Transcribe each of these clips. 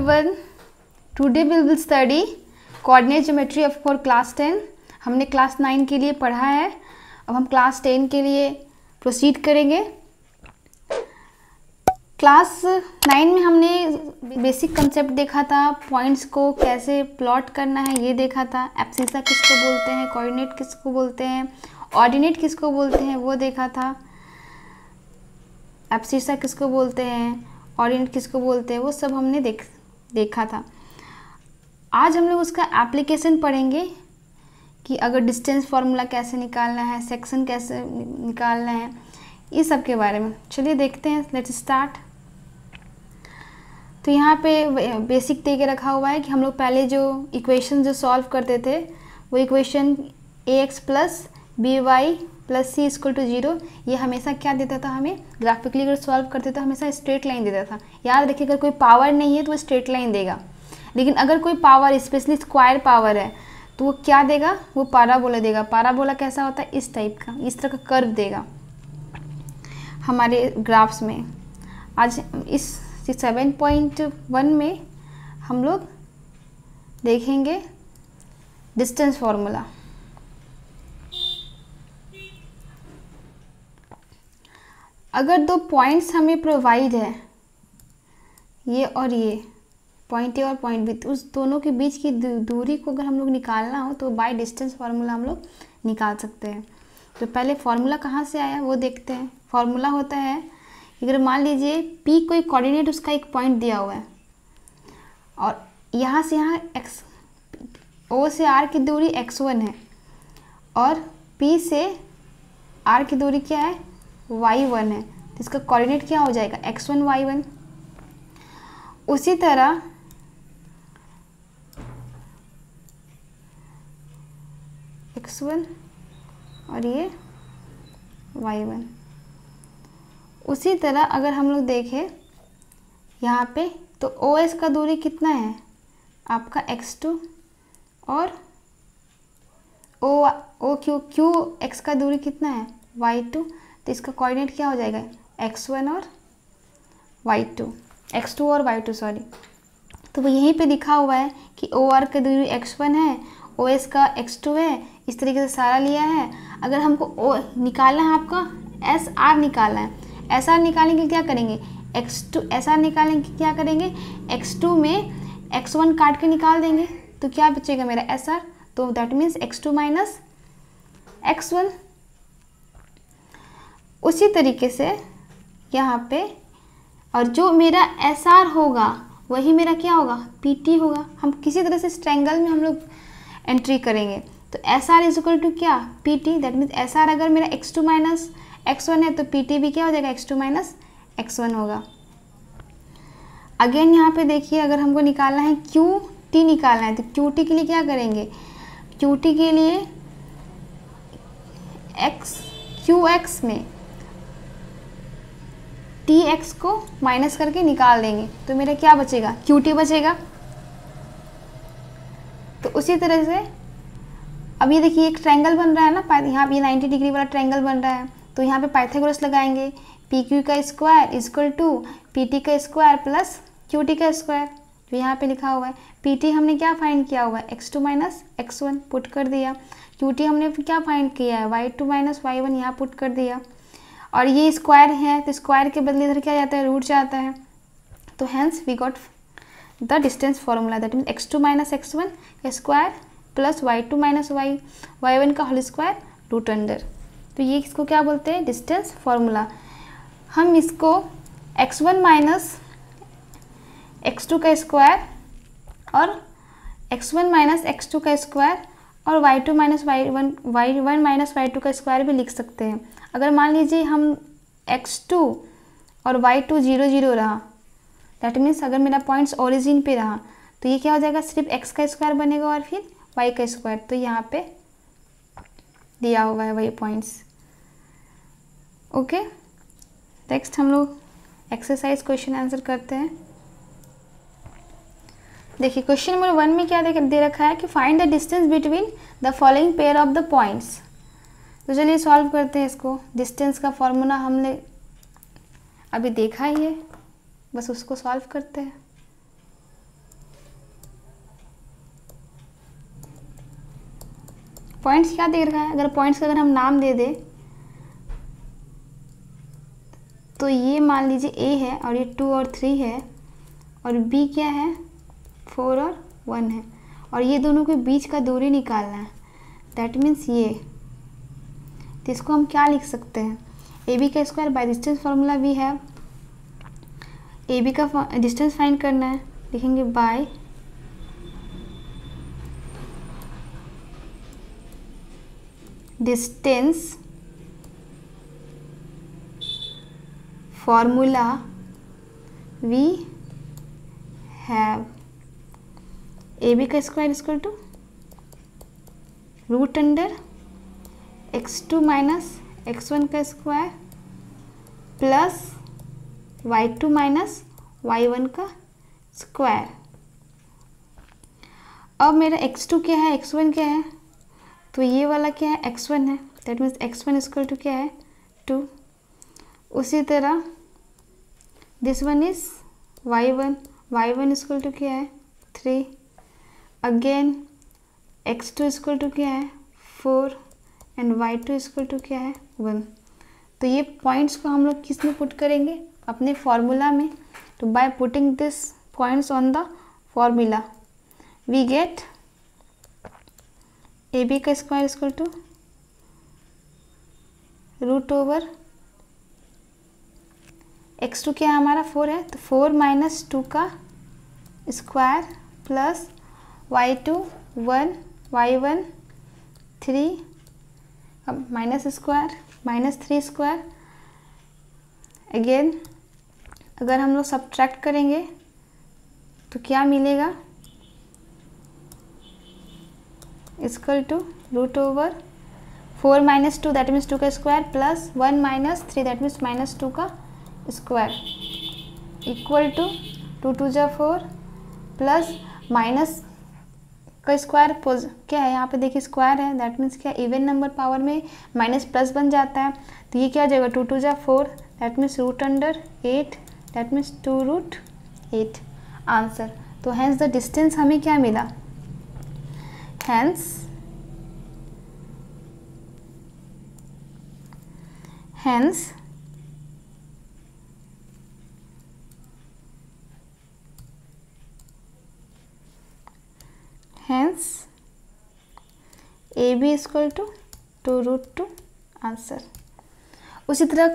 everyone. Today we will study coordinate geometry of for class 10. हमने class 9 के लिए पढ़ा है, अब हम क्लास 10 के लिए प्रोसीड करेंगे. क्लास 9 में हमने बेसिक कंसेप्ट देखा था, पॉइंट्स को कैसे प्लॉट करना है ये देखा था, एब्सिसा किसको बोलते हैं, कोऑर्डिनेट किसको बोलते हैं, ऑर्डिनेट किसको बोलते हैं वो देखा था, एब्सिसा किसको बोलते हैं, ऑर्डिनेट किसको बोलते हैं वो सब हमने देखा था. आज हम लोग उसका एप्लीकेशन पढ़ेंगे कि अगर डिस्टेंस फार्मूला कैसे निकालना है, सेक्शन कैसे निकालना है, इस सब के बारे में. चलिए देखते हैं, लेट्स स्टार्ट. तो यहाँ पे बेसिक दे के रखा हुआ है कि हम लोग पहले जो इक्वेशन जो सॉल्व करते थे वो equation ax plus B Y plus C equal to 0, ये हमेशा क्या देता था, हमें ग्राफिकली अगर सॉल्व करते तो हमेशा स्ट्रेट लाइन देता था. याद रखिए अगर कोई पावर नहीं है तो वो स्ट्रेट लाइन देगा, लेकिन अगर कोई पावर स्पेशली स्क्वायर पावर है तो वो क्या देगा, वो पाराबोला देगा. पाराबोला कैसा होता है, इस टाइप का, इस तरह का कर्व देगा हमारे ग्राफ्स में. आज इस 7.1 में हम लोग देखेंगे डिस्टेंस फार्मूला. अगर दो पॉइंट्स हमें प्रोवाइड है, ये और ये पॉइंट ए और पॉइंट बी, तो उस दोनों के बीच की दूरी को अगर हम लोग निकालना हो तो बाय डिस्टेंस फार्मूला हम लोग निकाल सकते हैं. तो पहले फार्मूला कहाँ से आया वो देखते हैं. फार्मूला होता है अगर मान लीजिए P कोई कोऑर्डिनेट उसका एक पॉइंट दिया हुआ है और यहाँ से यहाँ x O से R की दूरी x1 है और P से R की दूरी क्या है, y1 है, तो इसका कोऑर्डिनेट क्या हो जाएगा, x1 y1. उसी तरह x1 और ये y1. उसी तरह अगर हम लोग देखें यहाँ पे तो OS का दूरी कितना है आपका x2 और QX का दूरी कितना है y2, तो इसका कोऑर्डिनेट क्या हो जाएगा x1 और y2, x2 और y2 सॉरी. तो वो यहीं पे लिखा हुआ है कि OR का दूरी x1 है, OS का x2 है, इस तरीके से सारा लिया है. अगर हमको निकालना है, आपका SR निकालना है, SR निकालने के लिए क्या करेंगे, x2 SR निकालने के क्या करेंगे, x2 में x1 काट के निकाल देंगे तो क्या बचेगा मेरा SR, तो that means x2 minus x1. उसी तरीके से यहाँ पे और जो मेरा SR होगा वही मेरा क्या होगा, PT होगा. हम किसी तरह से इस ट्रायंगल में हम लोग एंट्री करेंगे तो SR इज इक्वल टू क्या, PT. दैट मीन्स SR अगर मेरा x2 माइनस x1 है तो PT भी क्या हो जाएगा, x2 माइनस x1 होगा. अगेन यहाँ पे देखिए अगर हमको निकालना है QT निकालना है तो QT के लिए क्या करेंगे, QT के लिए QX में TX को माइनस करके निकाल देंगे तो मेरा क्या बचेगा, QT बचेगा. तो उसी तरह से अब ये देखिए एक ट्रायंगल बन रहा है ना, यहाँ पे 90 डिग्री वाला ट्रायंगल बन रहा है, तो यहाँ पे पाइथागोरस लगाएंगे. PQ का स्क्वायर इक्वल टू PT का स्क्वायर प्लस QT का स्क्वायर, जो यहाँ पे लिखा हुआ है. PT हमने क्या फाइंड किया हुआ है, x2 माइनस x1 पुट कर दिया. QT हमने क्या फाइंड किया है, y2 माइनस y1 यहाँ पुट कर दिया. और ये स्क्वायर है तो स्क्वायर के बदले इधर क्या जाता है, रूट जाता है. तो hence we got the distance formula, that means x2 minus x1 का square plus y2 minus y1 का होल स्क्वायर रूट अंडर. तो ये इसको क्या बोलते हैं, डिस्टेंस फार्मूला. हम इसको x1 माइनस x2 का स्क्वायर और x1 माइनस x2 का स्क्वायर और y2 minus y1 minus y2 का स्क्वायर भी लिख सकते हैं. अगर मान लीजिए हम x2 और y2 0 0 रहा, दैट मीन्स अगर मेरा पॉइंट्स ओरिजिन पे रहा तो ये क्या हो जाएगा, सिर्फ x का स्क्वायर बनेगा और फिर y का स्क्वायर. तो यहाँ पे दिया हुआ है वही पॉइंट्स. ओके, नेक्स्ट हम लोग एक्सरसाइज क्वेश्चन आंसर करते हैं. देखिए क्वेश्चन नंबर 1 में क्या दे रखा है कि find the distance between the following pair of the points. तो चलिए सॉल्व करते हैं इसको. डिस्टेंस का फॉर्मूला हमने अभी देखा ही है, बस उसको सॉल्व करते हैं. पॉइंट्स क्या दे रखा है, अगर पॉइंट्स का अगर हम नाम दे दें तो ये मान लीजिए A है और ये 2 और 3 है और B क्या है 4 और 1 है और ये दोनों के बीच का दूरी निकालना है। दैट मीन्स ये, तो इसको हम क्या लिख सकते हैं, AB का square by distance formula we have, AB का डिस्टेंस फाइंड करना है, लिखेंगे by distance formula we have, AB का square equal to root under x2 minus x1 का square plus y2 minus y1 का स्क्वायर। अब मेरा x2 क्या है, x1 क्या है, तो ये वाला क्या है x1 है, that means x1 equal to क्या है 2। उसी तरह this one is y1, y1 equal to क्या है 3। अगेन x2 इक्वल टू क्या है 4 एंड y2 इक्वल टू क्या है 1। तो ये पॉइंट्स को हम लोग किस में पुट करेंगे, अपने फॉर्मूला में। तो by putting this points on the formula we get AB का square equal to root over x2 क्या है हमारा 4 है, तो 4 माइनस 2 का स्क्वायर प्लस y2 1, y1 3, अब minus square minus 3 square. Again अगर हम लोग सब्ट्रैक्ट करेंगे तो क्या मिलेगा, equal to root over 4 minus 2 that means 2 का square plus 1 minus 3 that means minus 2 का स्क्वायर इक्वल टू 2 2 जा 4 प्लस माइनस का स्क्वायर क्या है यहाँ पे देखिए स्क्वायर है, दैट मीन्स क्या इवन नंबर पावर में माइनस प्लस बन जाता है, तो ये क्या हो जाएगा 2 2 जा 4 that means root under 8 that means 2 root 8 answer. तो हैंस द डिस्टेंस हमें क्या मिला, hence AB equal to 2 root 2 answer. उसी तरह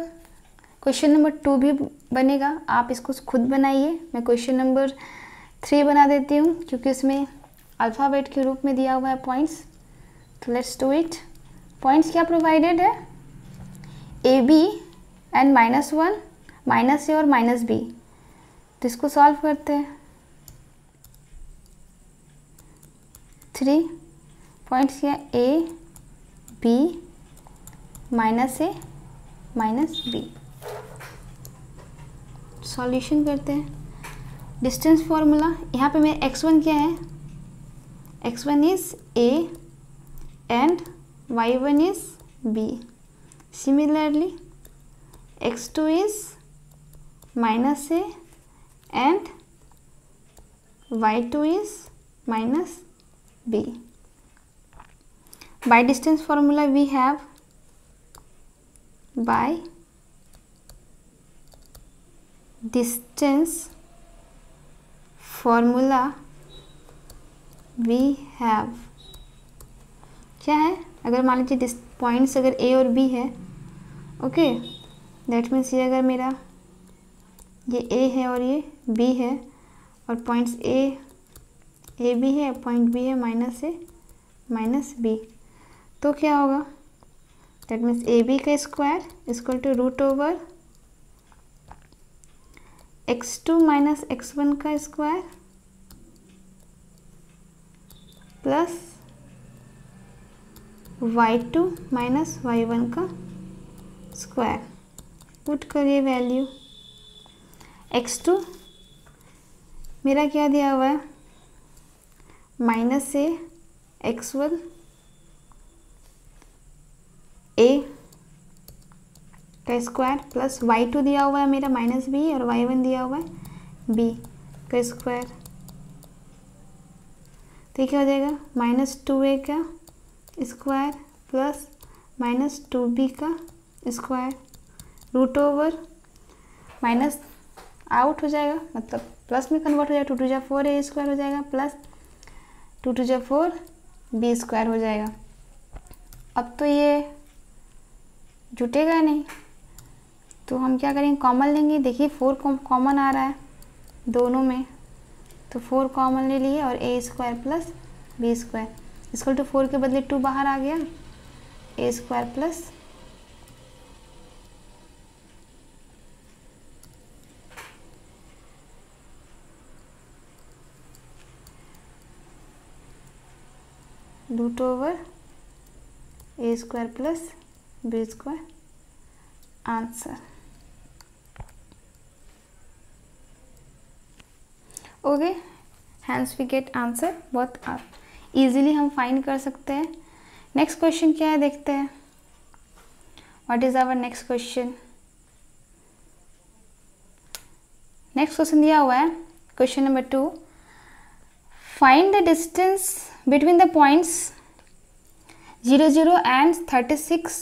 क्वेश्चन नंबर 2 भी बनेगा, आप इसको खुद बनाइए। मैं क्वेश्चन नंबर 3 बना देती हूँ क्योंकि इसमें अल्फ़ाबेट के रूप में दिया हुआ है पॉइंट्स। तो लेट्स डू इट। पॉइंट्स क्या प्रोवाइडेड है, AB एंड -1 -A और -B। तो इसको सॉल्व करते हैं। 3 पॉइंट्स क्या A B -A -B। Solution करते हैं। डिस्टेंस फॉर्मूला यहाँ पे मेरा x1 क्या है, x1 is A and y1 is B। Similarly x2 is -A and y2 is -B। By distance formula we have by distance formula we have क्या है, अगर मान लीजिए पॉइंट्स अगर A और B है, ओके दैट मीन्स ये अगर मेरा ये A है और ये B है और पॉइंट्स A B है, पॉइंट B है -A -B, तो क्या होगा, दैट मीन्स AB का square equal to root over x2 minus x1 का square plus y2 minus y1 का स्क्वायर। पुट करिए वैल्यू। x2 मेरा क्या दिया हुआ है, -A x1 A का स्क्वायर प्लस y2 दिया हुआ है मेरा -B और y1 दिया हुआ है B का स्क्वायर। तो क्या हो जाएगा, -2A का स्क्वायर प्लस माइनस 2b का square root over minus out हो जाएगा, मतलब प्लस में कन्वर्ट हो जाएगा, 2 2 जा 4 a स्क्वायर हो जाएगा प्लस 2 2 जा 4 b स्क्वायर हो जाएगा। अब तो ये जुटेगा नहीं, तो हम क्या करेंगे, कॉमन लेंगे। देखिए 4 कॉमन आ रहा है दोनों में, तो 4 कॉमन ले लिए और a square plus b square equal to 4 के बदले 2 बाहर आ गया, a square plus root over a square plus b square answer. Okay, hence we get answer. बहुत इजीली हम फाइंड कर सकते हैं। नेक्स्ट क्वेश्चन क्या है देखते हैं। What is our next question? Next question दिया हुआ है question number 2, find the distance between the points 0 0 and 36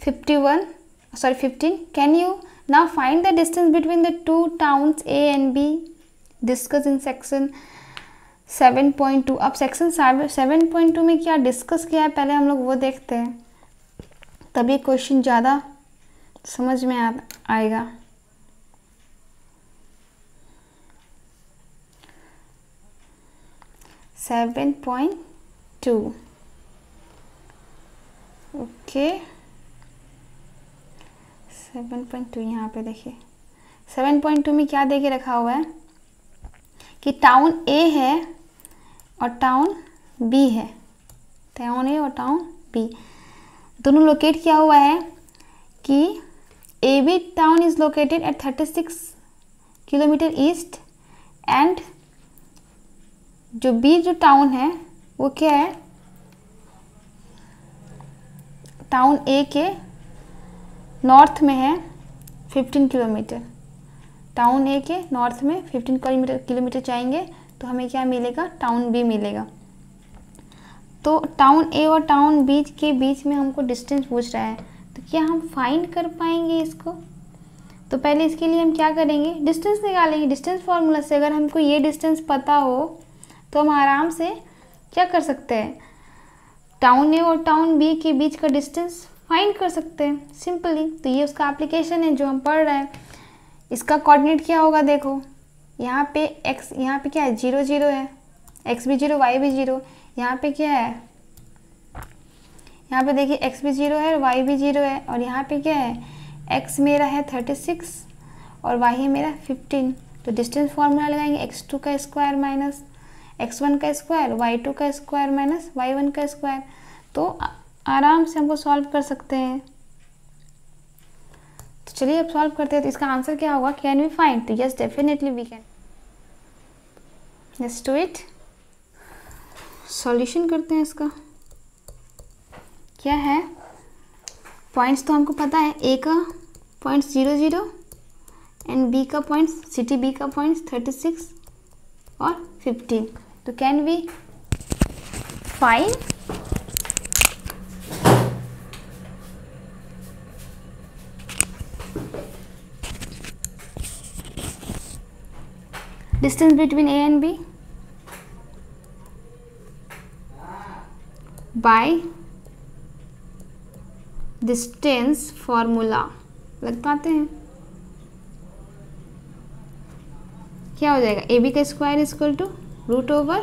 51 sorry 15. Can you now find the distance between the two towns A and B discussed in section 7.2. अब section 7.2 में क्या discuss किया है पहले हम लोग वो देखते हैं, तभी क्वेश्चन ज़्यादा समझ में आएगा। ओके 7.2 यहाँ पे देखिए 7.2 में क्या दे के रखा हुआ है कि टाउन A है और टाउन B है, टाउन A और टाउन B दोनों लोकेट किया हुआ है कि AB town is located at 36 kilometre east and जो B जो टाउन है वो क्या है, टाउन A के नॉर्थ में है 15 किलोमीटर। टाउन ए के नॉर्थ में 15 किलोमीटर जाएंगे तो हमें क्या मिलेगा, टाउन बी मिलेगा। तो टाउन ए और टाउन बी के बीच में हमको डिस्टेंस पूछ रहा है, तो क्या हम फाइंड कर पाएंगे इसको? तो पहले इसके लिए हम क्या करेंगे, डिस्टेंस निकालेंगे। डिस्टेंस फार्मूला से अगर हमको ये डिस्टेंस पता हो तो हम आराम से क्या कर सकते हैं, टाउन ए और टाउन बी के बीच का डिस्टेंस फाइंड कर सकते हैं सिंपली। तो ये उसका एप्लीकेशन है जो हम पढ़ रहे हैं। इसका कोऑर्डिनेट क्या होगा, देखो यहाँ पे x, यहाँ पे क्या है 0 0 है, x भी 0 y भी 0, यहाँ पे क्या है, यहाँ पे देखिए x भी 0 है और y भी 0 है, और यहाँ पे क्या है x मेरा है 36 और y है मेरा 15। तो डिस्टेंस फार्मूला लगाएंगे, x2 का स्क्वायर माइनस x1 का स्क्वायर, y2 का स्क्वायर माइनस y1 का स्क्वायर। तो आराम से हमको सॉल्व कर सकते हैं। तो चलिए अब सॉल्व करते हैं। तो इसका आंसर क्या होगा, कैन वी फाइंड? तो yes definitely we can. Let's do it. Solution करते हैं इसका। क्या है, पॉइंट्स तो हमको पता है, ए का पॉइंट 0 0 एंड बी का पॉइंट सिटी बी का पॉइंट 36 और 15। तो can we find distance between A and B by distance formula लगाते हैं। क्या हो जाएगा, AB का square equal to root over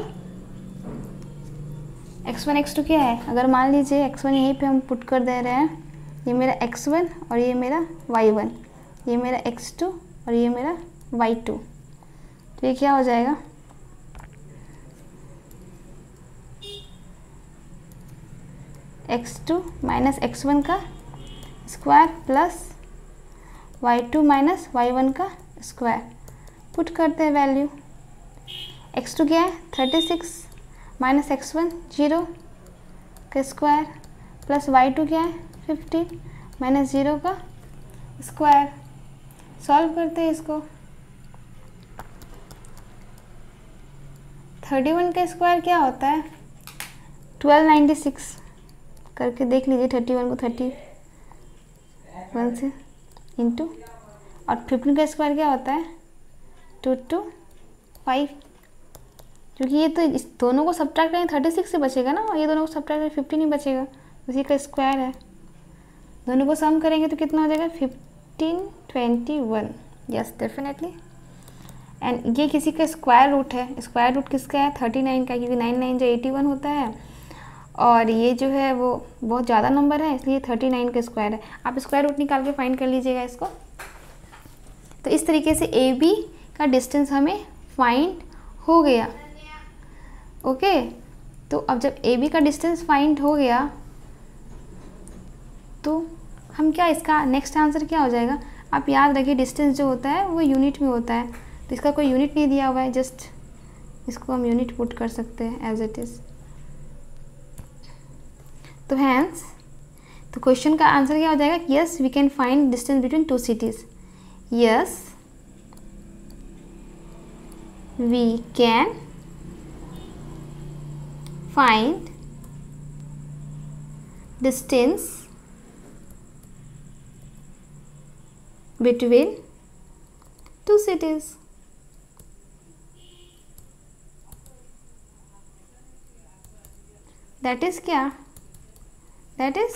x1 x2 क्या है, अगर मान लीजिए x1 यहीं पे हम पुट कर दे रहे हैं, ये मेरा x1 और ये मेरा y1, ये मेरा x2 और ये मेरा y2, तो ये क्या हो जाएगा, x2 माइनस x1 का square plus y2 minus y1 का स्क्वायर। पुट करते हैं वैल्यू, x2 क्या है 36 माइनस x1 0 का स्क्वायर प्लस y2 क्या है 15 माइनस 0 का स्क्वायर। सॉल्व करते हैं इसको। 31 का स्क्वायर क्या होता है 1296, करके देख लीजिए 31 को 31 से इंटू, और 15 का स्क्वायर क्या होता है 2 to 5, क्योंकि ये तो इस दोनों को सब्ट्रैक्ट करेंगे 36 से बचेगा ना, और ये दोनों को सब्ट्रैक्ट करेंगे 15 नहीं बचेगा, उसी का स्क्वायर है। दोनों को सम करेंगे तो कितना हो जाएगा 1521, यस डेफिनेटली। एंड ये किसी का स्क्वायर रूट है, स्क्वायर रूट किसका है 39 का, क्योंकि 9 9 जो 81 होता है, और ये जो है वो बहुत ज़्यादा नंबर है इसलिए 39 का स्क्वायर है। आप स्क्वायर रूट निकाल के फाइंड कर लीजिएगा इसको। तो इस तरीके से ए बी का डिस्टेंस हमें फाइंड हो गया। ओके, तो अब जब ए बी का डिस्टेंस फाइंड हो गया तो हम क्या, इसका नेक्स्ट आंसर क्या हो जाएगा, आप याद रखिए डिस्टेंस जो होता है वो यूनिट में होता है, तो इसका कोई यूनिट नहीं दिया हुआ है, जस्ट इसको हम यूनिट पुट कर सकते हैं एज इट इज़। तो हैंस तो क्वेश्चन का आंसर क्या हो जाएगा, yes we can find distance between two cities, yes we can find distance between two cities. That is क्या, that is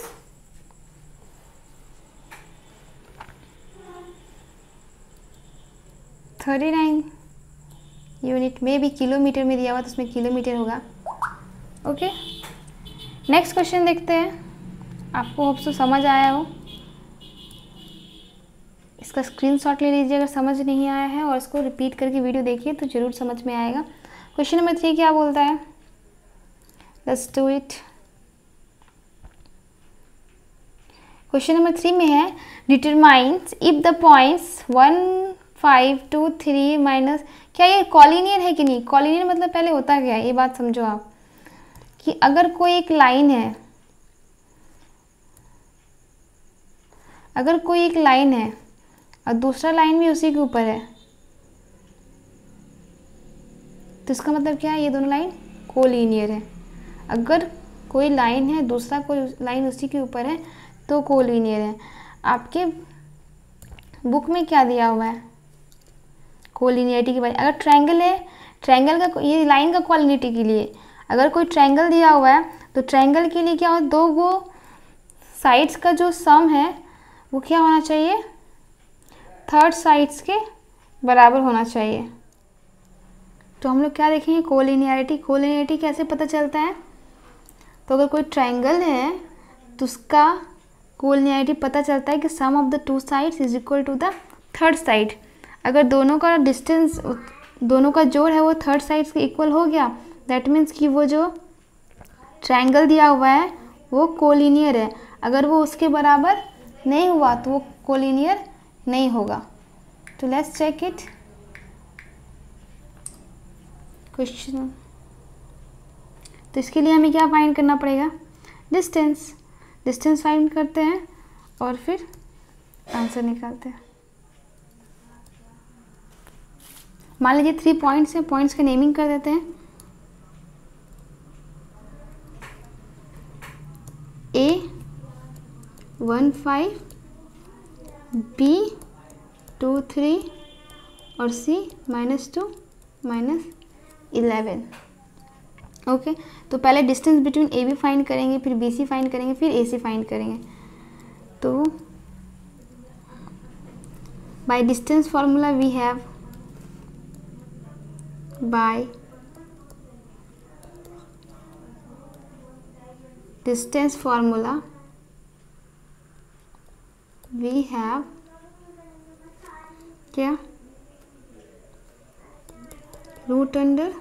यूनिट में भी किलोमीटर में दिया हुआ तो उसमें किलोमीटर होगा। ओके, नेक्स्ट क्वेश्चन देखते हैं, आपको होप सो समझ आया हो। इसका स्क्रीनशॉट ले लीजिए अगर समझ नहीं आया है, और इसको रिपीट करके वीडियो देखिए तो ज़रूर समझ में आएगा। क्वेश्चन नंबर 3 क्या बोलता है, let's do it. Question number 3 में है determines if the points 1 5 2 3 minus, क्या ये कॉलिनियर है कि नहीं। कॉलिनियर मतलब पहले होता क्या है, ये बात समझो आप, कि अगर कोई एक लाइन है, अगर कोई एक लाइन है और दूसरा लाइन भी उसी के ऊपर है, तो इसका मतलब क्या है, ये दोनों लाइन कोलिनियर है। अगर कोई लाइन है दूसरा कोई लाइन उसी के ऊपर है तो कोलिनियर है। आपके बुक में क्या दिया हुआ है कोलिनियरिटी के बारे में। अगर ट्रायंगल है, ट्रायंगल का ये लाइन का कोलिनियरिटी के लिए, अगर कोई ट्रायंगल दिया हुआ है तो ट्रायंगल के लिए क्या हो, दो गो साइड्स का जो सम है वो क्या होना चाहिए, थर्ड साइड्स के बराबर होना चाहिए। तो हम लोग क्या देखेंगे, कोलिनियरिटी। कोलिनियरिटी कैसे पता चलता है, तो अगर कोई ट्रायंगल है तो उसका कोलिनियरिटी पता चलता है कि sum of the two sides is equal to the third side. अगर दोनों का डिस्टेंस, दोनों का जोड़ है वो थर्ड साइड्स के इक्वल हो गया, दैट मीन्स कि वो जो ट्रायंगल दिया हुआ है वो कोलिनियर है। अगर वो उसके बराबर नहीं हुआ तो वो कोलिनियर नहीं होगा। तो लेट्स चेक इट क्वेश्चन। तो इसके लिए हमें क्या फाइंड करना पड़ेगा, डिस्टेंस। डिस्टेंस फाइंड करते हैं और फिर आंसर निकालते हैं। मान लीजिए 3 पॉइंट्स हैं, पॉइंट्स का नेमिंग कर देते हैं। A15, B23 और C -2 -11। ओके, तो पहले distance between A B find करेंगे, फिर बी सी फाइंड करेंगे, फिर ए सी फाइंड करेंगे। तो by distance formula we have, by distance formula we have क्या, root under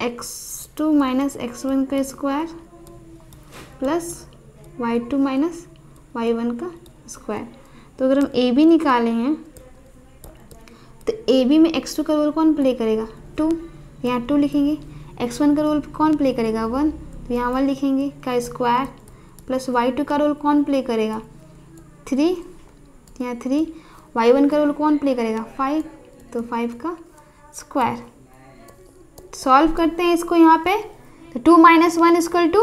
x2 minus x1 का square plus y2 minus y1 का स्क्वायर। तो अगर हम ए बी निकाले हैं तो ए बी में x2 का रोल कौन प्ले करेगा, 2, यहाँ 2 लिखेंगे। x1 का रोल कौन प्ले करेगा, 1, तो यहाँ 1 लिखेंगे का स्क्वायर, प्लस y2 का रोल कौन प्ले करेगा, 3, यहाँ 3, y1 का रोल कौन प्ले करेगा, 5, तो 5 का स्क्वायर। सॉल्व करते हैं इसको यहाँ पे, तो 2 - 1 इक्वल टू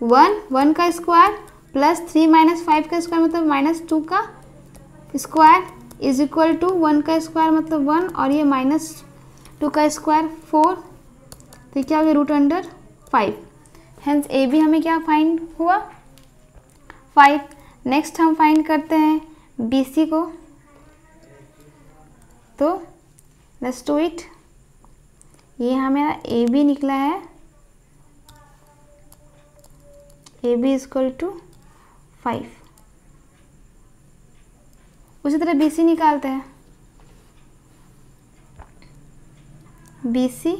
1, 1 का स्क्वायर प्लस 3 - 5 का स्क्वायर मतलब -2 का स्क्वायर इज इक्वल टू 1 का स्क्वायर मतलब 1 और ये -2 का स्क्वायर 4, तो क्या हो गया √5। हेंस ए बी हमें क्या फाइंड हुआ 5। नेक्स्ट हम फाइंड करते हैं बी सी को, तो लेट्स डू इट। ये हमारा ए बी निकला है, ए बी इक्वल टू 5। उसी तरह बी सी निकालते हैं, B C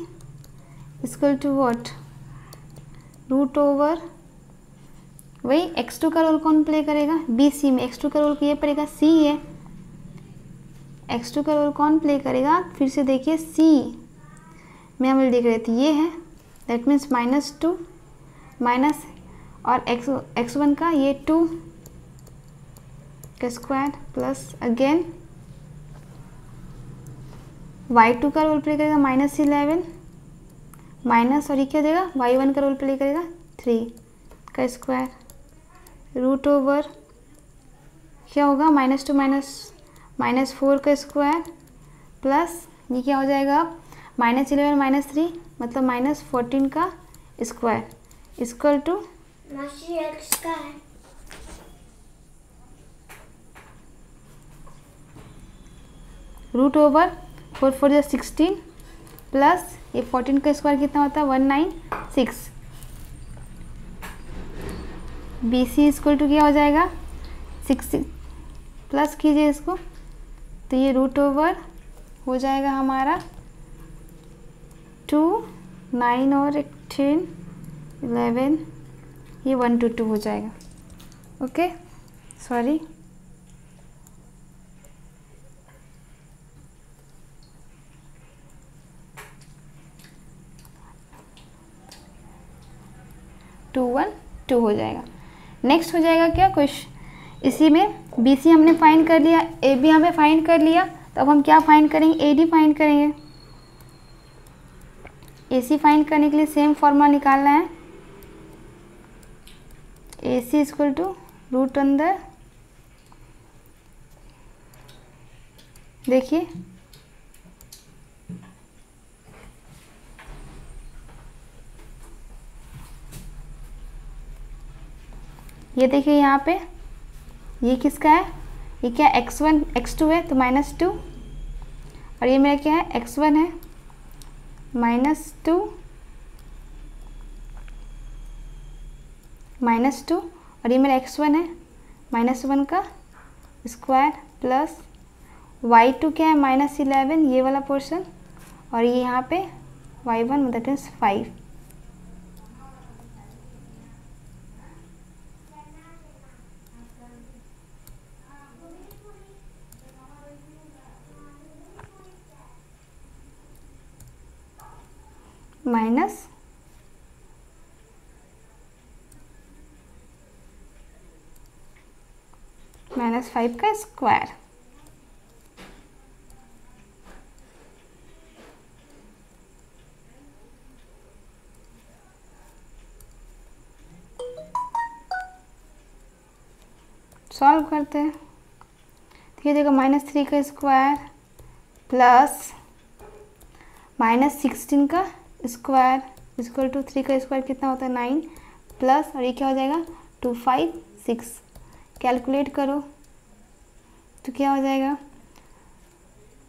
equal to what √, वही x2 का रोल कौन प्ले करेगा बी सी में, x2 का रोल ये पड़ेगा सी है, x2 का रोल कौन प्ले करेगा, फिर से देखिए सी में हम देख रहे थे ये है, दैट मीन्स -2 माइनस और x1 का ये 2 का स्क्वायर प्लस अगेन y2 का रोल प्ले करेगा -11 माइनस और ये क्या हो जाएगा y1 का रोल प्ले करेगा 3 का स्क्वायर √, क्या होगा -2 -4 का स्क्वायर प्लस ये क्या हो जाएगा -11 -3 मतलब -14 का स्क्वायर इक्वल टू x का है √4 4 16 प्लस ये 14 का स्क्वायर कितना होता है 196। बी सी इक्वल टू क्या हो जाएगा 6 प्लस कीजिए इसको, तो ये √, हो जाएगा हमारा 2 9 और 18 11, ये 1 to 2 हो जाएगा। ओके सॉरी, टू 1 2 हो जाएगा। नेक्स्ट हो जाएगा क्या क्वेश्चन, इसी में बी सी हमने फाइंड कर लिया, ए बी हमें फाइंड कर लिया, तो अब हम क्या फाइंड करेंगे ए डी फाइंड करेंगे। ए सी फाइंड करने के लिए सेम फॉर्मूला निकालना है, ए सी इक्वल टू रूट अंदर, देखिए ये देखिए यहाँ पे ये किसका है, ये क्या x1 x2 है तो -2 और ये मेरा क्या है x1 है -2 और ये मेरा x1 है -1 का स्क्वायर प्लस y2 क्या है -11 ये वाला पोर्शन और ये यहाँ पे y1 दैट मीन्स 5। माइनस -5 का स्क्वायर, सॉल्व करते हैं। तो ये देखो -3 का स्क्वायर प्लस -16 का स्क्वायर इक्वल टू 3 का स्क्वायर कितना होता है 9 प्लस और ये क्या हो जाएगा 2 5 6, कैलकुलेट करो तो क्या हो जाएगा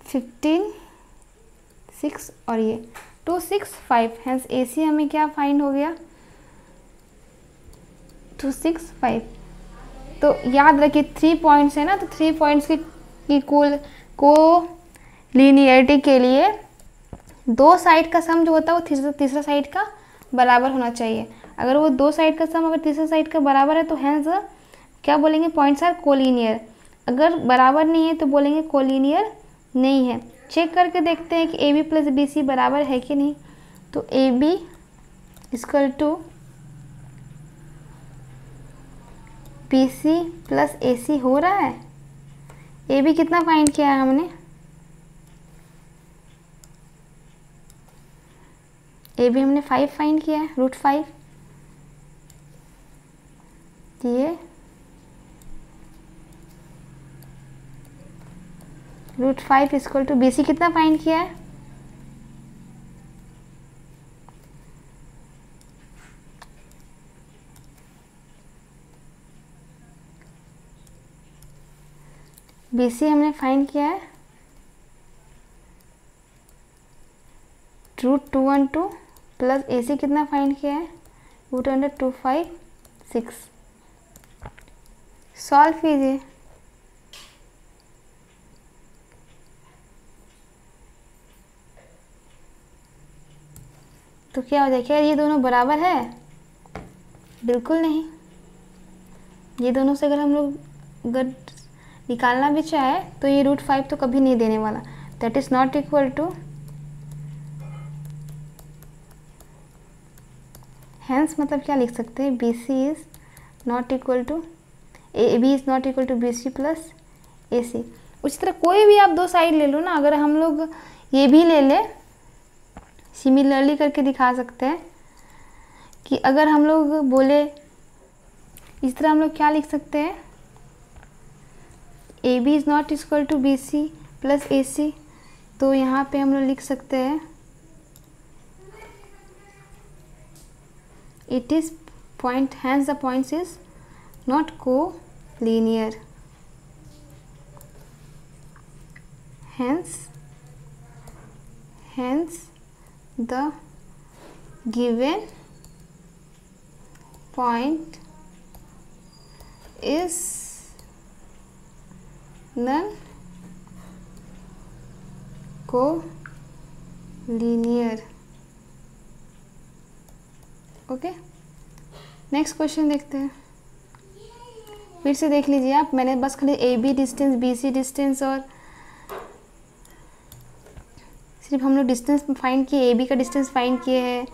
15 6 और ये 2 6 5। हेंस ए सी हमें क्या फाइंड हो गया 2 6 5। तो याद रखिए 3 पॉइंट्स है ना, तो 3 पॉइंट्स की को लीनियरिटी के लिए दो साइड का सम जो होता है वो तीसरा साइड का बराबर होना चाहिए। अगर वो दो साइड का सम अगर तीसरा साइड का बराबर है तो हैंस क्या बोलेंगे पॉइंट्स आर कोलिनियर, अगर बराबर नहीं है तो बोलेंगे कोलिनियर नहीं है। चेक करके देखते हैं कि A B plus B C बराबर है कि नहीं। तो A B equal to B C plus A C हो रहा है। ए बी कितना फाइंड किया है हमने ए बी हमने 5 फाइंड किया है, √5। ये √5 इक्वल टू बी सी कितना फाइंड किया है, बी सी हमने फाइंड किया है √212 प्लस ए सी कितना फाइंड किया है √256। सॉल्व कीजिए। तो क्या हो जाएगा, क्या ये दोनों बराबर है? बिल्कुल नहीं। ये दोनों से अगर हम लोग अगर निकालना भी चाहे तो ये √5 तो कभी नहीं देने वाला, that is not equal to, hence मतलब क्या लिख सकते हैं, B C is not equal to A B is not equal to B C plus A C. उसी तरह कोई भी आप दो साइड ले लो ना, अगर हम लोग ये भी ले लें, सिमिलरली करके दिखा सकते हैं कि अगर हम लोग बोले इस तरह हम लोग क्या लिख सकते हैं, A B is not equal to B C plus A C. तो यहाँ पे हम लोग लिख सकते हैं it is point, hence the points is not co-linear, hence the given point is non-co-linear। Okay, next question देखते हैं। फिर से देख लीजिए आप, मैंने बस खाली A B distance, B C distance और सिर्फ हम लोग डिस्टेंस फाइंड किए, ए बी का डिस्टेंस फाइंड किए हैं,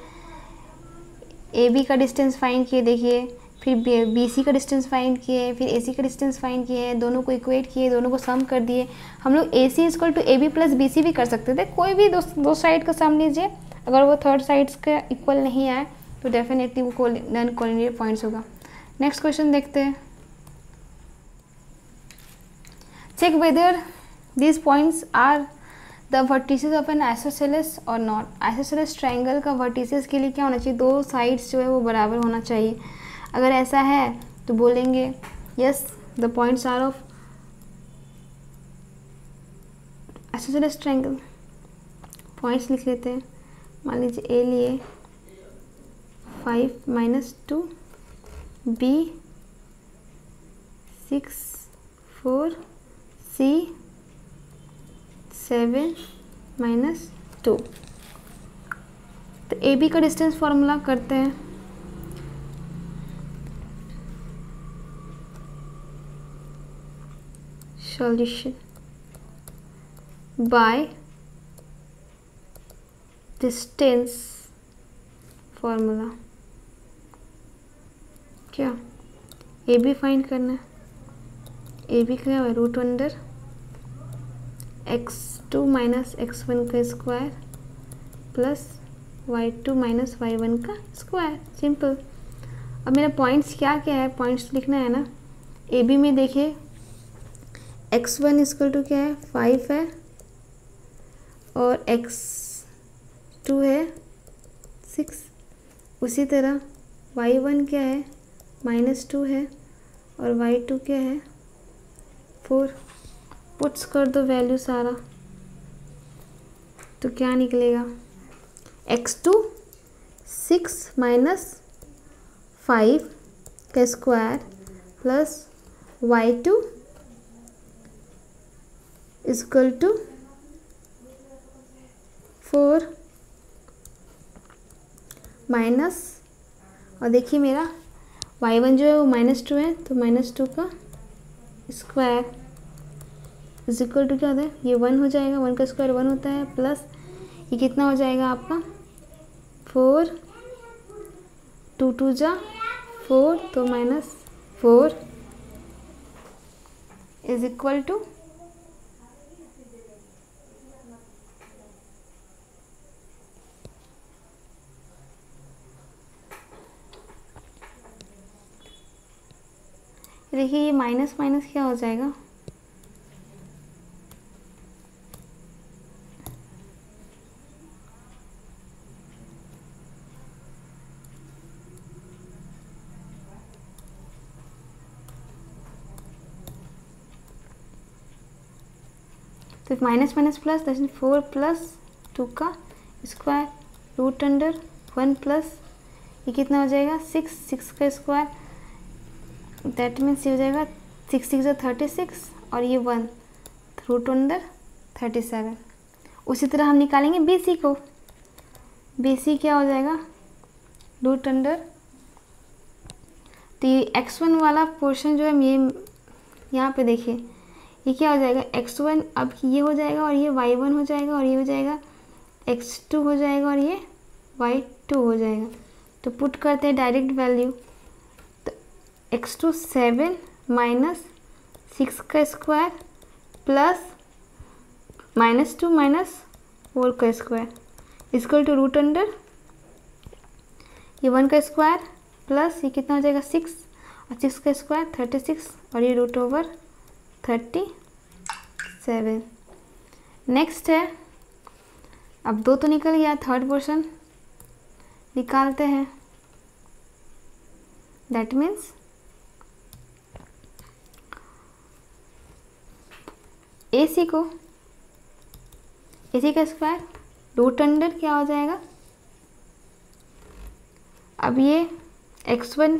ए बी का डिस्टेंस फाइंड किए, देखिए फिर बी सी का डिस्टेंस फाइंड किए, फिर ए सी का डिस्टेंस फाइंड किए, दोनों को इक्वेट किए, दोनों को सम कर दिए। हम लोग A C equal to A B plus B C भी कर सकते थे, कोई भी दो साइड का सम लीजिए, अगर वो थर्ड साइड्स का इक्वल नहीं आए तो डेफिनेटली वो नॉन कोलिनियर पॉइंट्स होगा। नेक्स्ट क्वेश्चन देखते हैं। Check whether these points are the vertices of an isosceles और नॉट। आइसोसेलेस ट्रायंगल का वर्टिसेस के लिए क्या होना चाहिए, दो साइड्स जो है वो बराबर होना चाहिए। अगर ऐसा है तो बोलेंगे yes the points are of isosceles triangle. Points लिख लेते हैं, मान लीजिए ए लिए 5 - 2, बी 6 4, सी 7 - 2। तो ए बी का डिस्टेंस फॉर्मूला करते हैं। सॉल्यूशन बाय डिस्टेंस फॉर्मूला, क्या ए बी फाइंड करना है। ए बी क्या है, √(x2 - x1 का स्क्वायर प्लस y2 - y1 का स्क्वायर, सिंपल। अब मेरा पॉइंट्स क्या क्या है, पॉइंट्स लिखना है ना। ए बी में देखिए x1 इक्वल टू क्या है 5 है और x2 है 6। उसी तरह y1 क्या है -2 है और y2 क्या है 4। पुट्स कर दो वैल्यू सारा, तो क्या निकलेगा, x2 6 - 5 का square plus y2 equal to 4 minus, और देखिए मेरा y1 जो है वो -2 है, तो -2 का स्क्वायर इज इक्वल टू क्या होता है, ये 1 हो जाएगा, 1 का स्क्वायर 1 होता है, प्लस ये कितना हो जाएगा आपका 4, 2 2 जा 4, तो -4 इज इक्वल टू 4 देखिए ये माइनस माइनस क्या हो जाएगा, तो minus minus plus, that means 4 plus 2 का स्क्वायर रूट अंडर 1 प्लस ये कितना हो जाएगा 6, 6 का स्क्वायर, दैट मीन्स ये हो जाएगा 6 6 36 और ये 1 रूट अंडर 37। उसी तरह हम निकालेंगे BC को, BC क्या हो जाएगा रूट अंडर, तो ये x1 वाला पोर्शन जो है ये यहाँ पे देखिए ये क्या हो जाएगा x1, अब ये हो जाएगा और ये y1 हो जाएगा और ये हो जाएगा x2 हो जाएगा और ये y2 हो जाएगा। तो पुट करते हैं डायरेक्ट वैल्यू, तो x2 7 माइनस 6 का स्क्वायर प्लस -2 माइनस 4 का square equal to root under ये 1 का स्क्वायर प्लस ये कितना हो जाएगा 6 और 6 का स्क्वायर 36 और ये रूट ओवर 37। नेक्स्ट है, अब 2 तो निकल गया, थर्ड पोर्शन निकालते हैं, दैट मीन्स AC को, AC का स्क्वायर रूट अंडर क्या हो जाएगा, अब ये x1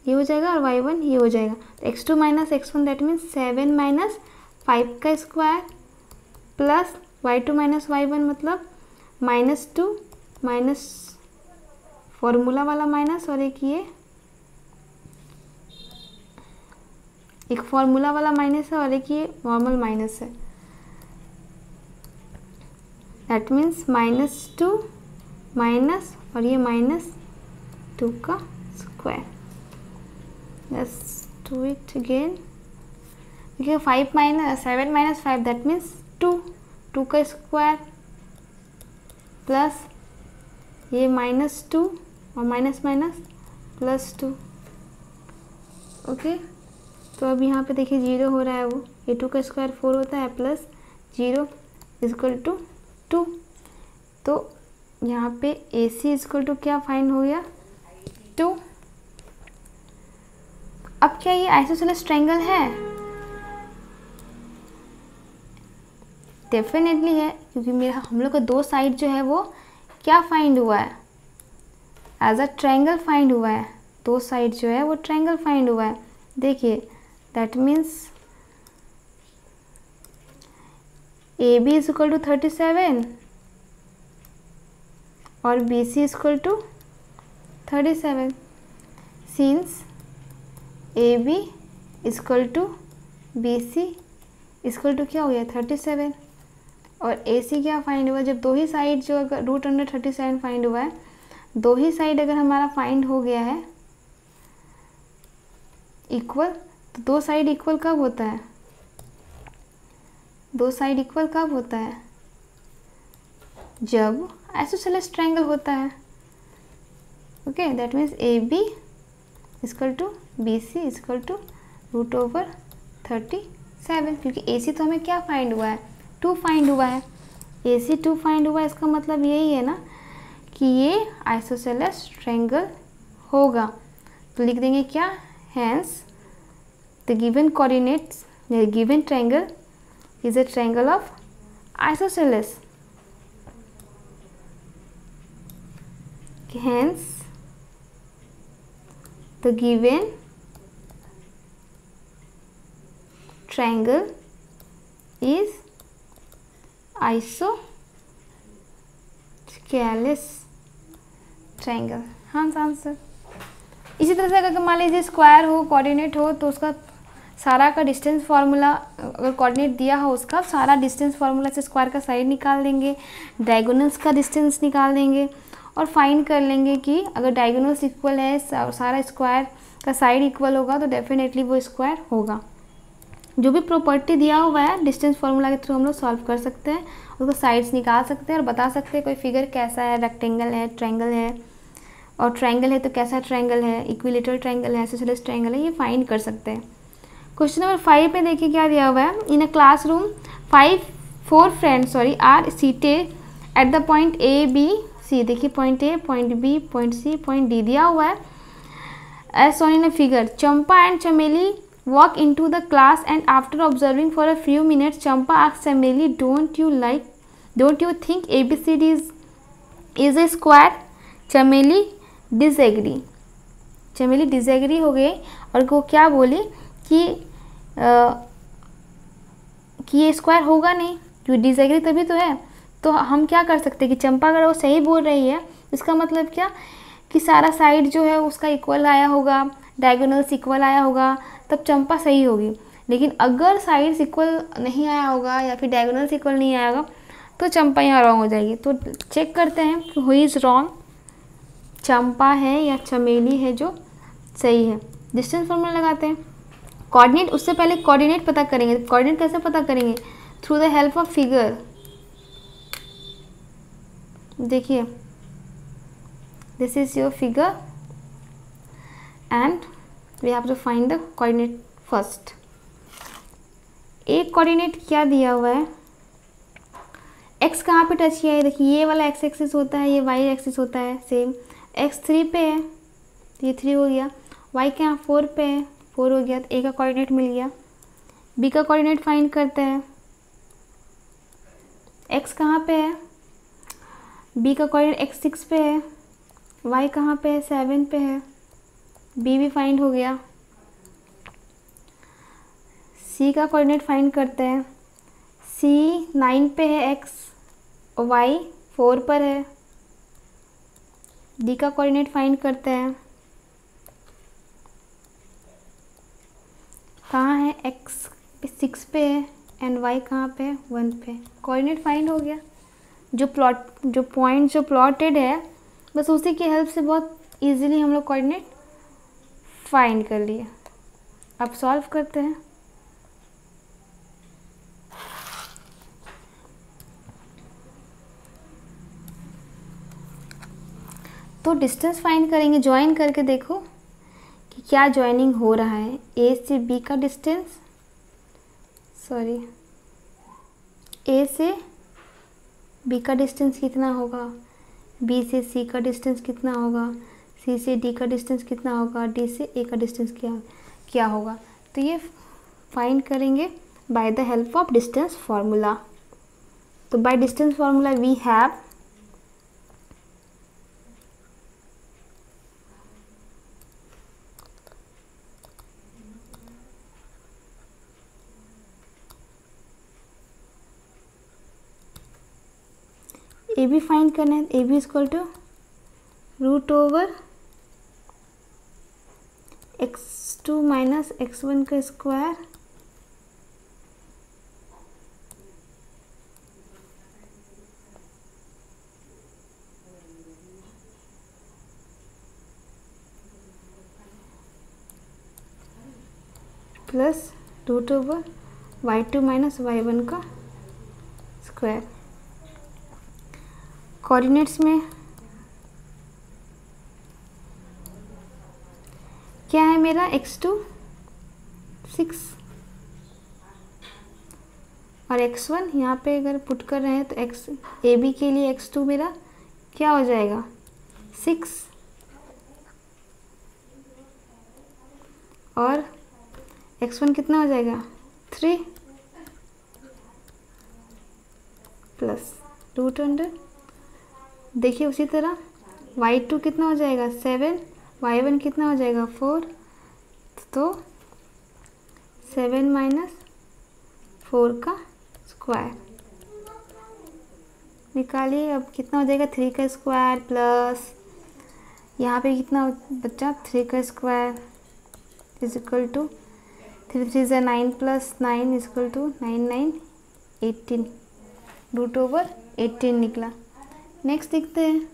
ये हो जाएगा और y1 ये हो जाएगा, तो x2 minus x1 that means 7 minus 5 का square plus y2 minus y1 मतलब -2 माइनस फॉर्मूला वाला माइनस और एक फॉर्मूला वाला माइनस है और एक ये नॉर्मल माइनस है, दैट मीन्स -2 माइनस और ये -2 का square. Let's do it again, देखिए 7 माइनस 5 दैट मीन्स 2 का स्क्वायर प्लस ये -2 और माइनस माइनस +2। ओके, तो अब यहाँ पे देखिए 0 हो रहा है, वो ये 2 का स्क्वायर 4 होता है प्लस 0 इक्वल टू 2। तो यहाँ पे AC इक्वल टू क्या फाइंड हो गया 2। अब क्या ये आइसोसेलेस ट्रायंगल है? डेफिनेटली है, क्योंकि मेरा हम लोग का 2 साइड जो है वो क्या फाइंड हुआ है, एज अ ट्रायंगल फाइंड हुआ है। 2 साइड जो है वो ट्रायंगल फाइंड हुआ है। देखिए that means AB is equal to 37 और BC is equal to 37। Since AB is equal to BC equal to क्या हो गया 37 और AC क्या फाइंड हुआ, जब 2 ही साइड जो अगर रूट अंडर 37 फाइंड हुआ है, 2 ही साइड अगर हमारा फाइंड हो गया है इक्वल, तो 2 साइड इक्वल कब होता है, 2 साइड इक्वल कब होता है, जब आइसोसेलेस ट्रायंगल होता है। Okay, that means AB equal to BC equal to root over 37, क्योंकि AC तो हमें क्या फाइंड हुआ है 2 फाइंड हुआ है, AC 2 फाइंड हुआ है, इसका मतलब यही है ना कि ये आइसोसेलेस ट्रायंगल होगा। तो लिख देंगे क्या, hence the given coordinates given triangle is a triangle of isosceles. Hence the given triangle is isosceles triangle। हाँ आंसर। इसी तरह से अगर मान लीजिए स्क्वायर हो, कोऑर्डिनेट हो, तो उसका सारा का डिस्टेंस फार्मूला, अगर कोऑर्डिनेट दिया हो उसका सारा डिस्टेंस फार्मूला से स्क्वायर का साइड निकाल देंगे, डायगोनल्स का डिस्टेंस निकाल देंगे और फाइंड कर लेंगे कि अगर डायगोनल्स इक्वल है, सारा स्क्वायर का साइड इक्वल होगा, तो डेफिनेटली वो स्क्वायर होगा। जो भी प्रॉपर्टी दिया हुआ है डिस्टेंस फार्मूला के थ्रू हम लोग सॉल्व कर सकते हैं, उसको साइड्स निकाल सकते हैं और बता सकते हैं कोई फिगर कैसा है, रेक्टेंगल है, ट्रायंगल है। और ट्रायंगल है तो कैसा ट्रायंगल है, इक्विलेटरल ट्रायंगल है, आइसोसेलेस ट्रायंगल है, ये फाइंड कर सकते हैं। क्वेश्चन नंबर 5 में देखिए क्या दिया हुआ है। In a classroom 4 friends are seated at the point A B C. देखिए point A, point B, point C, point D दिया हुआ है as shown in a figure. Champa and Chameli walk into the class and after observing for a few minutes Champa asked Chameli, don't you think ABCD is a square? चमेली disagree हो गई और वो क्या बोली कि ये स्क्वायर होगा नहीं, क्यों डिसएग्री तभी तो है। तो हम क्या कर सकते हैं कि चंपा अगर वो सही बोल रही है इसका मतलब क्या कि सारा साइड जो है उसका इक्वल आया होगा, डायगोनल्स इक्वल आया होगा, तब चंपा सही होगी। लेकिन अगर साइड्स इक्वल नहीं आया होगा या फिर डायगोनल्स इक्वल नहीं आया होगा तो चंपा यहाँ रॉन्ग हो जाएगी। तो चेक करते हैं कि हु इज़ रॉन्ग, चंपा है या चमेली है जो सही है। डिस्टेंस फॉर्मूला लगाते हैं। कोऑर्डिनेट, उससे पहले कोऑर्डिनेट पता करेंगे। कोऑर्डिनेट कैसे पता करेंगे? Through the help of figure. देखिए this is your figure and we have to find the coordinate first. एक कोऑर्डिनेट क्या दिया हुआ है, x कहाँ पे टच किया है? देखिए ये वाला x एक्सिस होता है, ये y एक्सिस होता है सेम। x 3 पे है तो ये 3 हो गया, y के यहाँ 4 पे है 4 हो गया, तो a का कोऑर्डिनेट मिल गया। b का कोऑर्डिनेट फाइंड करते हैं। x कहाँ पे है? b का कोऑर्डिनेट x 6 पे है, y कहाँ पे है? 7 पे है, b भी फाइंड हो गया। c का कोऑर्डिनेट फाइंड करते हैं। c 9 पे है x और y 4 पर है। d का कोऑर्डिनेट फाइंड करते हैं। कहाँ है? x 6 पे है एंड y कहाँ पे है? 1 पे। कोऑर्डिनेट फाइंड हो गया। जो पॉइंट जो प्लॉटेड है बस उसी की हेल्प से बहुत इजीली हम लोग कोऑर्डिनेट फाइंड कर लिए। अब सॉल्व करते हैं। तो डिस्टेंस फाइंड करेंगे, ज्वाइन करके देखो कि क्या ज्वाइनिंग हो रहा है। ए से बी का डिस्टेंस, ए से बी का डिस्टेंस कितना होगा, बी से सी का डिस्टेंस कितना होगा, सी से डी का डिस्टेंस कितना होगा, डी से ए का डिस्टेंस क्या होगा। तो ये फाइंड करेंगे by the help of distance formula. तो by distance formula we have A B find करना है। ए B equal to √/(x2 - x1 का स्क्वायर प्लस √/(y2 - y1 का स्क्वायर। कोऑर्डिनेट्स में क्या है मेरा? x2 6 और x1 यहाँ पे अगर पुट कर रहे हैं तो ए बी के लिए x2 मेरा क्या हो जाएगा? 6 और x1 कितना हो जाएगा? 3 प्लस √अंडर। देखिए उसी तरह y2 कितना हो जाएगा? 7, y1 कितना हो जाएगा? 4। तो 7 - 4 का स्क्वायर निकालिए। अब कितना हो जाएगा? 3 का स्क्वायर प्लस यहाँ पे कितना बचा? 3 का square is equal to 3 3 = 9 plus 9 is equal to 9 9 18 √/18 निकला। नेक्स्ट देखते हैं।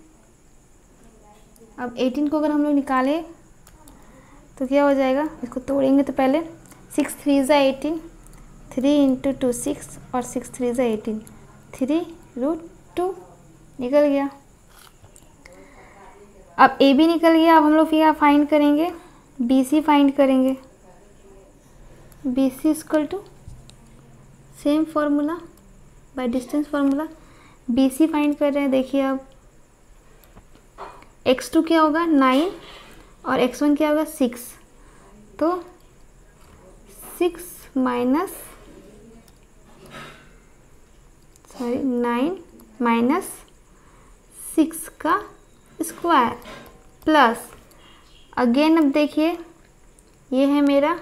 अब 18 को अगर हम लोग निकालें तो क्या हो जाएगा? इसको तोड़ेंगे तो पहले 6 3 = 18, 3 × 2 6 और 6 3 = 18, 3 √2 निकल गया। अब ए बी निकल गया, अब हम लोग क्या फाइंड करेंगे, बी सी फाइंड करेंगे। B C equal to same formula by distance formula, B C find कर रहे हैं। देखिए अब x2 क्या होगा 9 और x1 क्या होगा 6, तो 9 माइनस 6 का स्क्वायर प्लस, अगेन अब देखिए ये है मेरा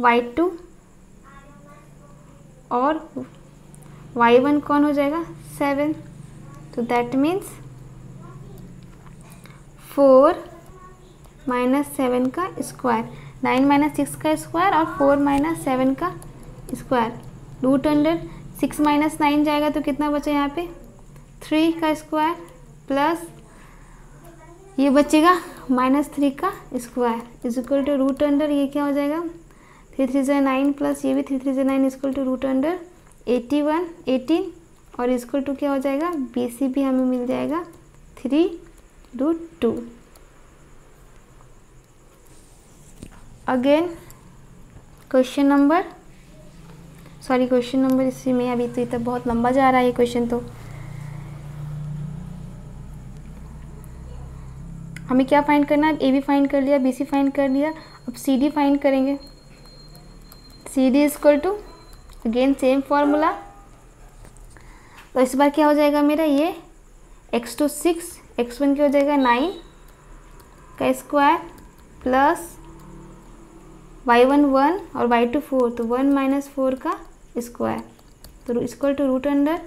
y2 और y1 कौन हो जाएगा 7, तो दैट मीन्स 4 माइनस 7 का स्क्वायर, 9 माइनस 6 का स्क्वायर और 4 माइनस 7 का स्क्वायर, रूट अंडर 6 माइनस 9 जाएगा तो कितना बचा यहाँ पे 3 का स्क्वायर प्लस ये बचेगा माइनस 3 का square is equal to root under, ये क्या हो जाएगा 3 3 से 9 प्लस ये भी 3 3 से 9 इक्वल टू रूट अंडर 18 और इक्वल टू क्या हो जाएगा बी सी भी हमें मिल जाएगा 3√2। अगेन क्वेश्चन नंबर इसी में अभी तो ये तो बहुत लंबा जा रहा है ये क्वेश्चन, तो हमें क्या फाइंड करना है, ए बी फाइंड कर लिया, बी सी फाइंड कर लिया, अब सी डी फाइंड करेंगे। C D equal to again same formula, तो इस बार क्या हो जाएगा मेरा ये x2 6, x1 क्या हो जाएगा 9 का स्क्वायर प्लस y1 1 और y2 4, तो 1 माइनस 4 का स्क्वायर, तो इक्वल टू रूट अंडर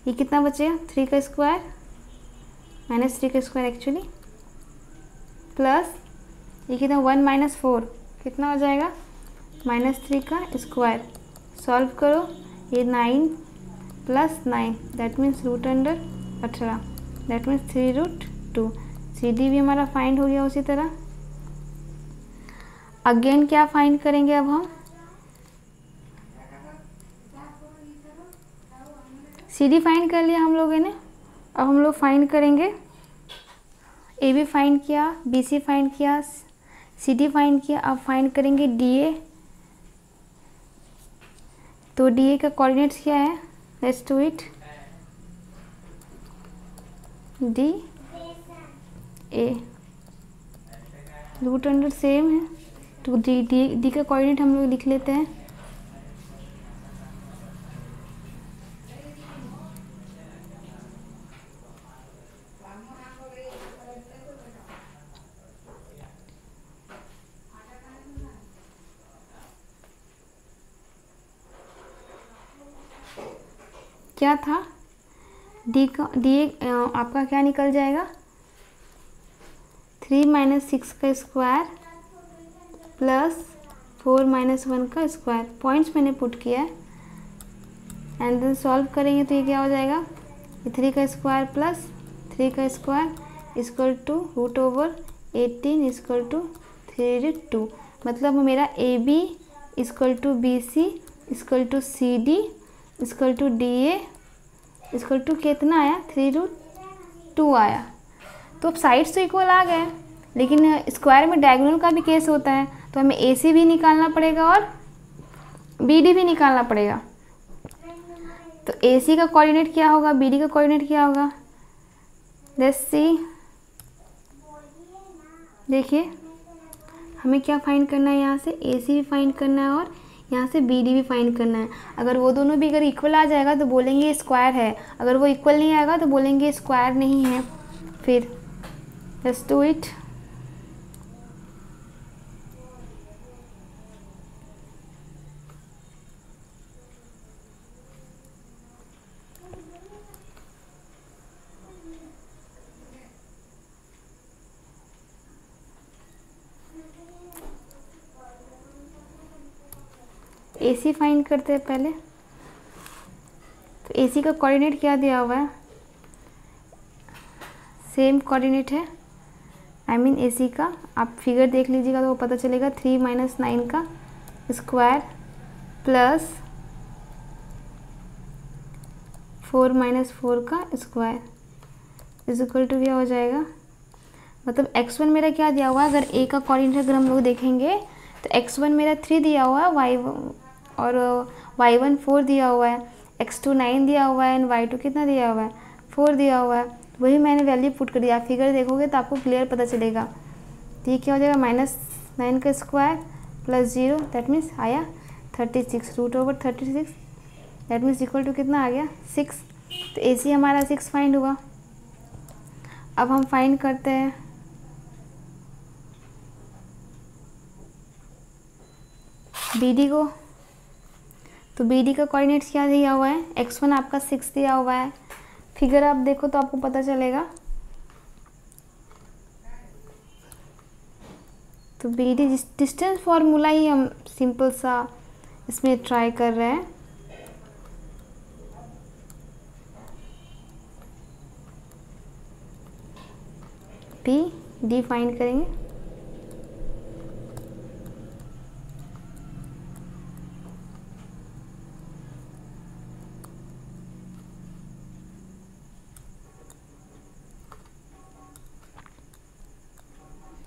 ये कितना बचेगा 3 का स्क्वायर माइनस 3 का स्क्वायर एक्चुअली प्लस ये कितना 1 माइनस 4 कितना हो जाएगा -3 का स्क्वायर, सॉल्व करो ये 9 plus 9 that means root under 18 that means 3√2। C D भी हमारा फाइंड हो गया। उसी तरह अगेन क्या फाइंड करेंगे अब हम, सी डी फाइंड कर लिया हम लोगों ने, अब हम लोग फाइंड करेंगे ए बी फाइंड किया, बी सी फाइंड किया, सी डी फाइंड किया, अब फाइंड करेंगे डी ए। तो डी ए का कोऑर्डिनेट्स क्या है, let's do it, D A root under same है, तो डी का कोऑर्डिनेट हम लोग लिख लेते हैं, क्या था डी आपका क्या निकल जाएगा 3 माइनस 6 का स्क्वायर प्लस 4 माइनस 1 का स्क्वायर, पॉइंट्स मैंने पुट किया है एंड देन सॉल्व करेंगे तो ये क्या हो जाएगा ये 3 का स्क्वायर प्लस 3 का square equal to root over 18 equal to 3√2। मतलब मेरा A B equal to B C equal to C D equal to D A equal to कितना आया 3√2 आया। तो अब साइड्स तो इक्वल आ गए, लेकिन स्क्वायर में डायगोनल का भी केस होता है, तो हमें ए सी भी निकालना पड़ेगा और बी डी भी निकालना पड़ेगा। तो ए सी का कोऑर्डिनेट क्या होगा, बी डी का कोऑर्डिनेट क्या होगा, लेट्स सी। देखिए हमें क्या फाइंड करना है, यहाँ से ए सी भी फाइंड करना है और यहाँ से बी डी भी फाइंड करना है। अगर वो दोनों भी अगर इक्वल आ जाएगा तो बोलेंगे स्क्वायर है, अगर वो इक्वल नहीं आएगा तो बोलेंगे स्क्वायर नहीं है। फिर let's do it. A C find करते हैं पहले। तो ए सी का कोऑर्डिनेट क्या दिया हुआ है, सेम कोऑर्डिनेट है, आई मीन ए सी का आप फिगर देख लीजिएगा तो वो पता चलेगा 3 माइनस 9 का स्क्वायर प्लस 4 माइनस 4 का स्क्वायर इज इक्वल टू क्या हो जाएगा, मतलब x1 मेरा क्या दिया हुआ है, अगर a का कोऑर्डिनेट अगर हम लोग देखेंगे तो x1 मेरा 3 दिया हुआ है, y1 4 दिया हुआ है, x2 9 दिया हुआ है, एंड y2 कितना दिया हुआ है, 4 दिया हुआ है। वही मैंने वैल्यू पुट कर दिया, आप फिगर देखोगे तो आपको क्लियर पता चलेगा। तो ये क्या हो जाएगा, -9 का स्क्वायर प्लस 0, दैट मीन्स आया 36, √36, दैट मीन्स इक्वल टू कितना आ गया 6। तो AC हमारा 6 फाइंड हुआ। अब हम फाइंड करते हैं BD को। तो BD का कोऑर्डिनेट्स क्या दिया हुआ है, x1 आपका 6 दिया हुआ है, फिगर आप देखो तो आपको पता चलेगा। तो BD डिस्टेंस फार्मूला ही हम सिंपल सा इसमें ट्राई कर रहे हैं। D फाइंड करेंगे,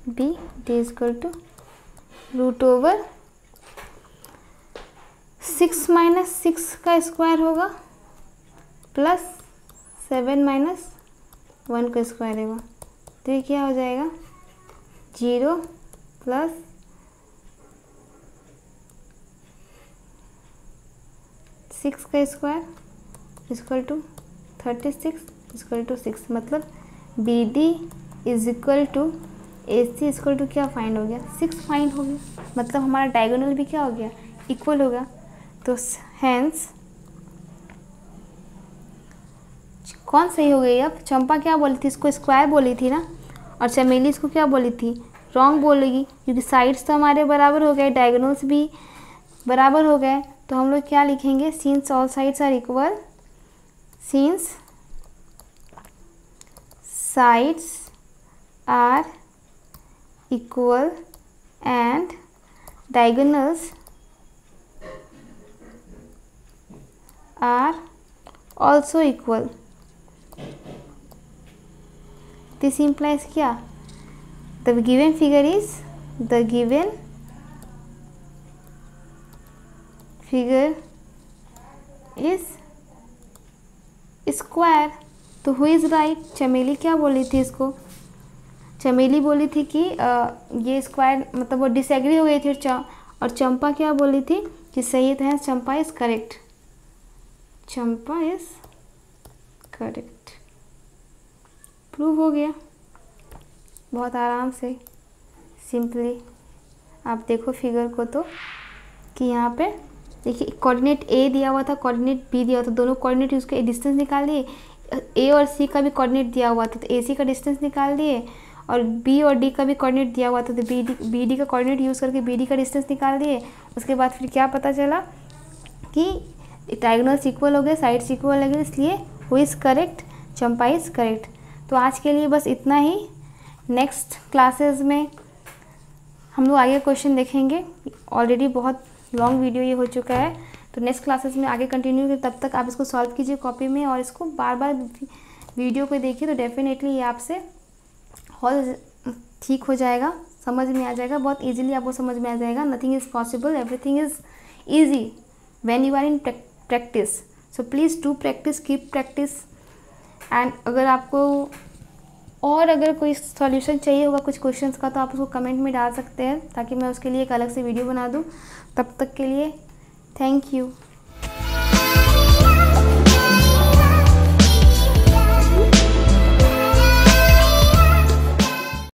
D इज इक्वल टू √6 - 6 का स्क्वायर होगा प्लस 7 - 1 का स्क्वायर होगा। तो ये क्या हो जाएगा, 0 प्लस 6 का square equal to 36 equal to 6, मतलब BD is equal to AC equal to क्या फाइंड हो गया, 6 फाइंड हो गया, मतलब हमारा डायगोनल भी क्या हो गया, इक्वल हो गया। तो हैंस कौन सही हो गई, अब चंपा क्या बोली थी, इसको स्क्वायर बोली थी ना, और चमेली इसको क्या बोली थी, रॉन्ग बोलेगी, क्योंकि साइड्स तो हमारे बराबर हो गए, डायगोनल्स भी बराबर हो गए। तो हम लोग क्या लिखेंगे, since all sides are equal, since sides are equal and diagonals are also equal. This implies क्या, the given figure is square. तो who is right, चमेली क्या बोली थी इसको, चमेली बोली थी कि ये स्क्वायर, मतलब वो डिसएग्री हो गई थी, और चंपा क्या बोली थी कि सही है, Champa is correct, Champa is correct. Prove हो गया बहुत आराम से, सिंपली। आप देखो फिगर को तो कि यहाँ पे देखिए कोऑर्डिनेट A दिया हुआ था, कोऑर्डिनेट B दिया हुआ था, दोनों कोऑर्डिनेट यूज़ के डिस्टेंस निकाल दिए। A और C का भी कोऑर्डिनेट दिया हुआ था, तो AC का डिस्टेंस निकाल दिए, और B और D का भी कोऑर्डिनेट दिया हुआ था, तो BD का कोऑर्डिनेट यूज़ करके BD का डिस्टेंस निकाल दिए। उसके बाद फिर क्या पता चला कि डायगोनल्स इक्वल हो गए, साइड्स इक्वल हो गए, इसलिए who is correct, Champa is correct. तो आज के लिए बस इतना ही। नेक्स्ट क्लासेस में हम लोग आगे क्वेश्चन देखेंगे। ऑलरेडी बहुत लॉन्ग वीडियो ये हो चुका है, तो नेक्स्ट क्लासेस में आगे कंटिन्यू करें। तब तक आप इसको सॉल्व कीजिए कॉपी में, और इसको बार बार वीडियो को देखिए, तो डेफिनेटली ये आपसे हॉल ठीक हो जाएगा, समझ में आ जाएगा, बहुत इजीली आपको समझ में आ जाएगा। Nothing is possible, everything is easy when you are in practice. So please do practice, keep practice. And अगर आपको और अगर कोई सॉल्यूशन चाहिए होगा कुछ क्वेश्चंस का, तो आप उसको कमेंट में डाल सकते हैं, ताकि मैं उसके लिए एक अलग से वीडियो बना दूँ। तब तक के लिए थैंक यू।